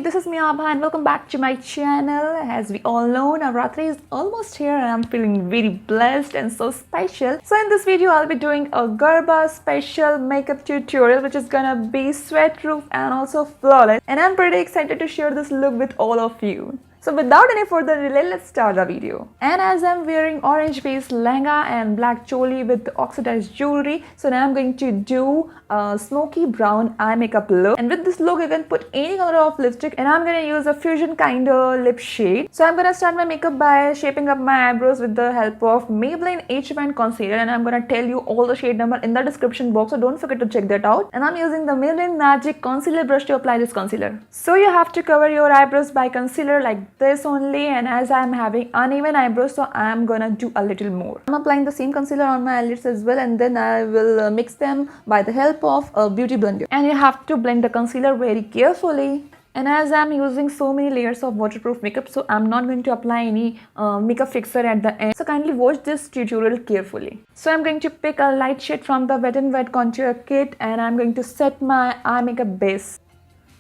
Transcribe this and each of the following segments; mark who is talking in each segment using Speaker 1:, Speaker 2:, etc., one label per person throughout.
Speaker 1: this is me Abha and welcome back to my channel. As we all know, Navratri is almost here and I'm feeling very blessed and so special. So in this video, I'll be doing a Garba special makeup tutorial which is gonna be sweat-proof and also flawless. And I'm pretty excited to share this look with all of you. So without any further delay, let's start the video. And as I'm wearing orange based lehenga and black choli with oxidized jewelry, so now I'm going to do a smoky brown eye makeup look. And with this look, you can put any color of lipstick, and I'm gonna use a fusion kind of lip shade. So I'm gonna start my makeup by shaping up my eyebrows with the help of Maybelline Age Refined Concealer, and I'm gonna tell you all the shade number in the description box, so don't forget to check that out. And I'm using the Maybelline Magic Concealer brush to apply this concealer. So you have to cover your eyebrows by concealer like this only, and as I'm having uneven eyebrows, so I'm gonna do a little more. I'm applying the same concealer on my eyelids as well, and then I will mix them by the help of a beauty blender. And you have to blend the concealer very carefully. And as I'm using so many layers of waterproof makeup, so I'm not going to apply any makeup fixer at the end. So kindly watch this tutorial carefully. So I'm going to pick a light shade from the Wet n Wet contour kit, and I'm going to set my eye makeup base.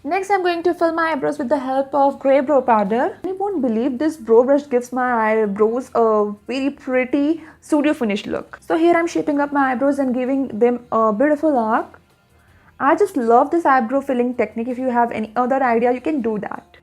Speaker 1: Next, I'm going to fill my eyebrows with the help of grey brow powder. You won't believe this brow brush gives my eyebrows a very pretty studio finish look. So here I'm shaping up my eyebrows and giving them a beautiful arc. I just love this eyebrow filling technique. If you have any other idea, you can do that.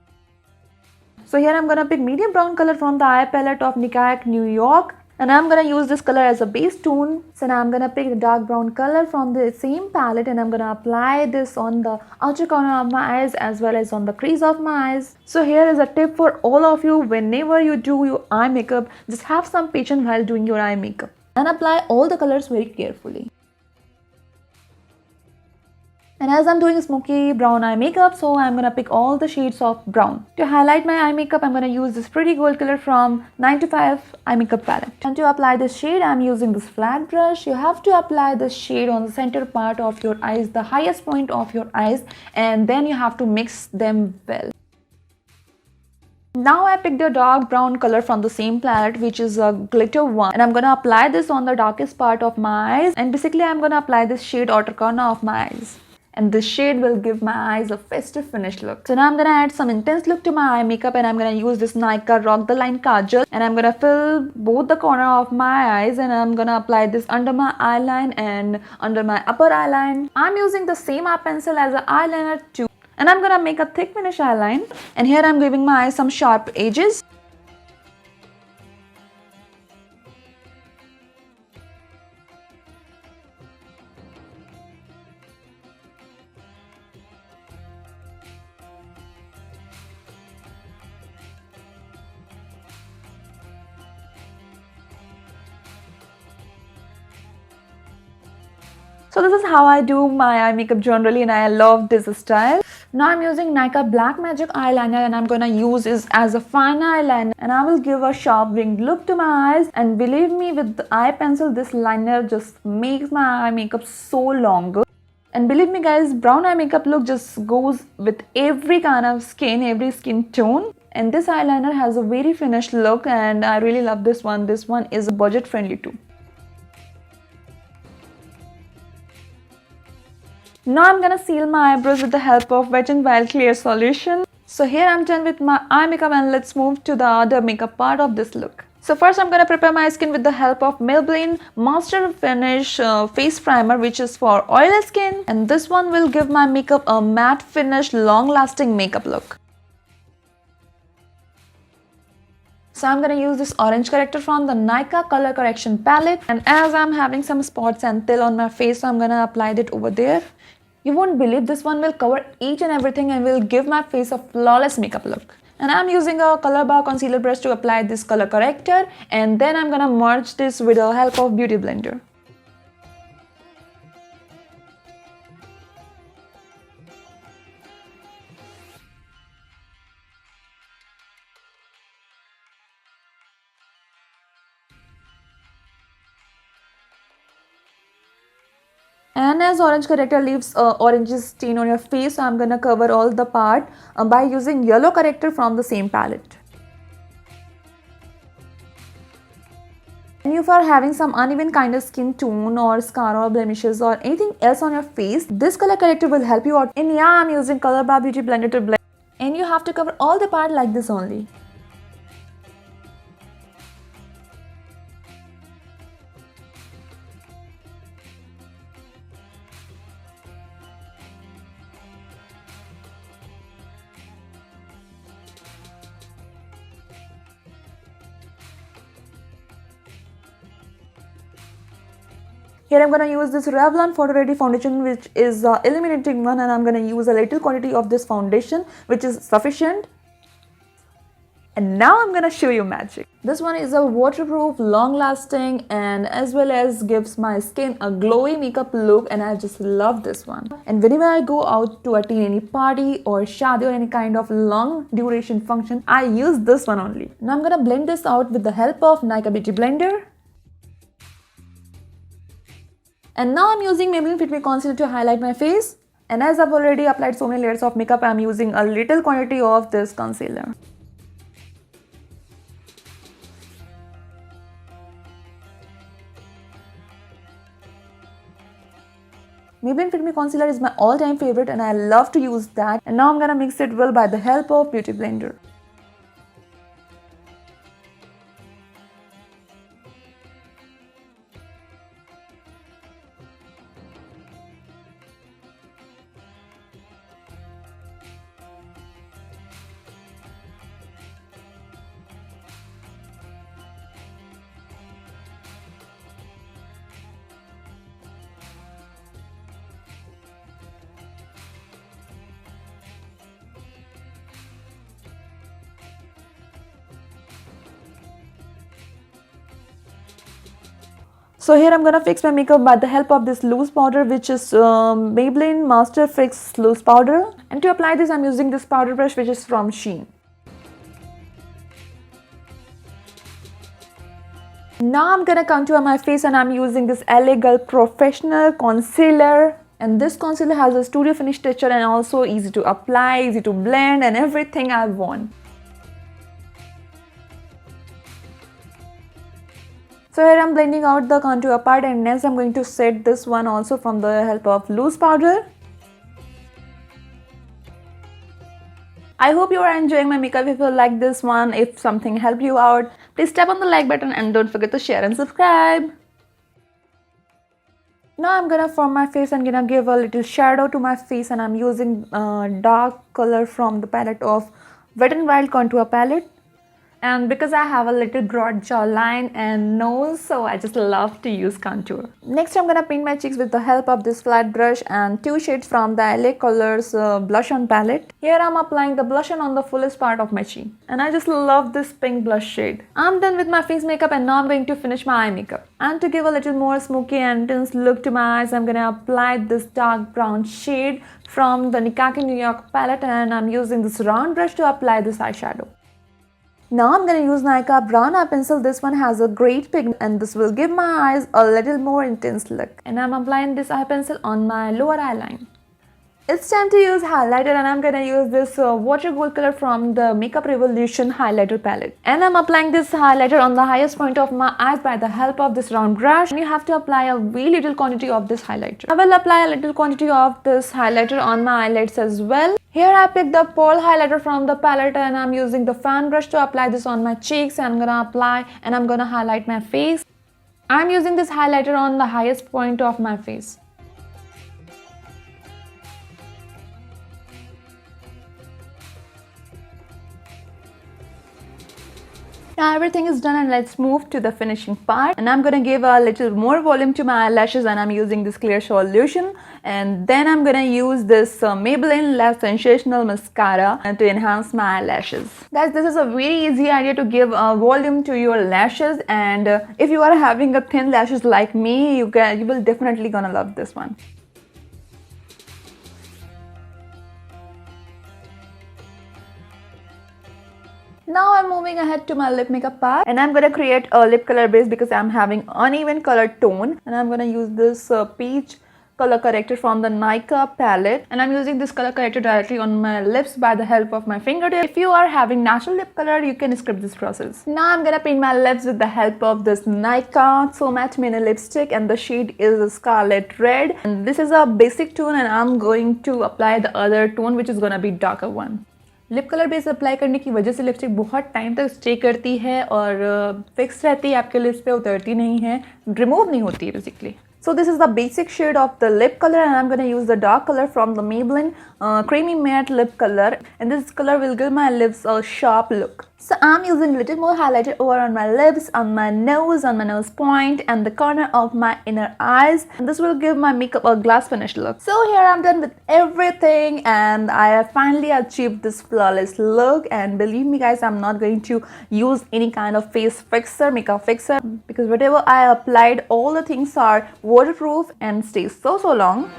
Speaker 1: So here I'm gonna pick medium brown color from the eye palette of Nykaa New York. And I'm gonna use this color as a base tone. So now I'm gonna pick the dark brown color from the same palette, and I'm gonna apply this on the outer corner of my eyes as well as on the crease of my eyes. So here is a tip for all of you: whenever you do your eye makeup, just have some patience while doing your eye makeup and apply all the colors very carefully. And as I'm doing smoky brown eye makeup, so I'm gonna pick all the shades of brown. To highlight my eye makeup, I'm gonna use this pretty gold color from 9 to 5 eye makeup palette. And to apply this shade, I'm using this flat brush. You have to apply this shade on the center part of your eyes, the highest point of your eyes, and then you have to mix them well. Now I picked a dark brown color from the same palette, which is a glitter one, and I'm gonna apply this on the darkest part of my eyes, and basically I'm gonna apply this shade outer corner of my eyes. And this shade will give my eyes a festive finish look. So now I'm gonna add some intense look to my eye makeup, and I'm gonna use this Nykaa Rock the Line Kajal, and I'm gonna fill both the corner of my eyes, and I'm gonna apply this under my eyeline and under my upper eyeline. I'm using the same eye pencil as an eyeliner too, and I'm gonna make a thick finish eyeline. And here I'm giving my eyes some sharp edges. So this is how I do my eye makeup generally, and I love this style. Now I'm using Nykaa Black Magic eyeliner, and I'm gonna use this as a fine eyeliner, and I will give a sharp winged look to my eyes. And believe me, with the eye pencil, this liner just makes my eye makeup so longer. And believe me guys, brown eye makeup look just goes with every kind of skin, every skin tone. And this eyeliner has a very finished look, and I really love this one. This one is budget friendly too. Now I'm gonna seal my eyebrows with the help of Wet n Wild Clear Solution. So here I'm done with my eye makeup, and let's move to the other makeup part of this look. So first I'm gonna prepare my skin with the help of Maybelline Master Finish Face Primer, which is for oily skin. And this one will give my makeup a matte finish, long lasting makeup look. So I'm gonna use this orange corrector from the Nykaa Color Correction palette. And as I'm having some spots and till on my face, so I'm gonna apply it over there. You won't believe this one will cover each and everything and will give my face a flawless makeup look. And I'm using a color bar concealer brush to apply this color corrector, and then I'm gonna merge this with the help of beauty blender. And as orange corrector leaves orange stain on your face, so I'm gonna cover all the part by using yellow corrector from the same palette. And if you are having some uneven kind of skin tone or scar or blemishes or anything else on your face, this color corrector will help you out. And yeah, I'm using Color Bar Beauty Blender to blend and you have to cover all the part like this only. Here I'm going to use this Revlon Photo Ready foundation, which is illuminating one, and I'm going to use a little quantity of this foundation, which is sufficient. And now I'm going to show you magic. This one is a waterproof, long lasting, and as well as gives my skin a glowy makeup look, and I just love this one. And whenever I go out to attend any party or shadi or any kind of long duration function, I use this one only. Now I'm going to blend this out with the help of Nykaa Beauty Blender. And now I'm using Maybelline Fit Me Concealer to highlight my face. And as I've already applied so many layers of makeup, I'm using a little quantity of this concealer. Maybelline Fit Me Concealer is my all-time favorite and I love to use that. And now I'm gonna mix it well by the help of Beauty Blender. So here I'm gonna fix my makeup by the help of this loose powder, which is Maybelline Master Fix Loose Powder. And to apply this, I'm using this powder brush, which is from Shein. Now I'm gonna contour my face, and I'm using this LA Girl Professional Concealer. And this concealer has a studio finish texture and also easy to apply, easy to blend, and everything I want. So here I'm blending out the contour part, and next I'm going to set this one also from the help of loose powder. I hope you are enjoying my makeup. If you like this one, if something helped you out, please tap on the like button and don't forget to share and subscribe. Now I'm gonna form my face and gonna give a little shadow to my face, and I'm using dark color from the palette of Wet n Wild Contour palette. And because I have a little broad jawline and nose, so I just love to use contour. Next I'm gonna paint my cheeks with the help of this flat brush and two shades from the LA Colors blush on palette. Here I'm applying the blush on the fullest part of my cheek, and I just love this pink blush shade. I'm done with my face makeup, and now I'm going to finish my eye makeup. And to give a little more smoky and intense look to my eyes, I'm gonna apply this dark brown shade from the New York palette, and I'm using this round brush to apply this eyeshadow. Now I'm going to use Nykaa brown eye pencil. This one has a great pigment, and this will give my eyes a little more intense look. And I'm applying this eye pencil on my lower eye line. It's time to use highlighter, and I'm going to use this water gold color from the Makeup Revolution highlighter palette. And I'm applying this highlighter on the highest point of my eyes by the help of this round brush. And you have to apply a very little quantity of this highlighter. I will apply a little quantity of this highlighter on my eyelids as well. Here I picked the pearl highlighter from the palette, and I'm using the fan brush to apply this on my cheeks. I'm gonna apply and I'm gonna highlight my face. I'm using this highlighter on the highest point of my face. Now everything is done, and let's move to the finishing part. And I'm gonna give a little more volume to my eyelashes, and I'm using this clear solution. And then I'm gonna use this Maybelline Lash Sensational Mascara to enhance my eyelashes. Guys, this is a very easy idea to give volume to your lashes, and if you are having a thin lashes like me, you will definitely gonna love this one. Now I'm moving ahead to my lip makeup part, and I'm gonna create a lip color base because I'm having uneven color tone, and I'm gonna use this peach color corrector from the Nykaa palette, and I'm using this color corrector directly on my lips by the help of my fingertip. If you are having natural lip color, you can skip this process. Now I'm gonna paint my lips with the help of this Nykaa So Matte Mini lipstick, and the shade is Scarlet Red, and this is a basic tone, and I'm going to apply the other tone, which is gonna be darker one. Lip colour base apply करने की वजह से lipstick बहुत time तक stay करती है और fix रहती है आपके लिप्स पे, उतरती नहीं है, रिमूव नहीं होती है basically. So this is the basic shade of the lip color, and I'm going to use the dark color from the Maybelline Creamy Matte Lip Color, and this color will give my lips a sharp look. So I'm using a little more highlighter over on my lips, on my nose point, and the corner of my inner eyes. And this will give my makeup a glass finish look. So here I'm done with everything, and I have finally achieved this flawless look. And believe me guys, I'm not going to use any kind of face fixer, makeup fixer, because whatever I applied, all the things are waterproof and stay so long.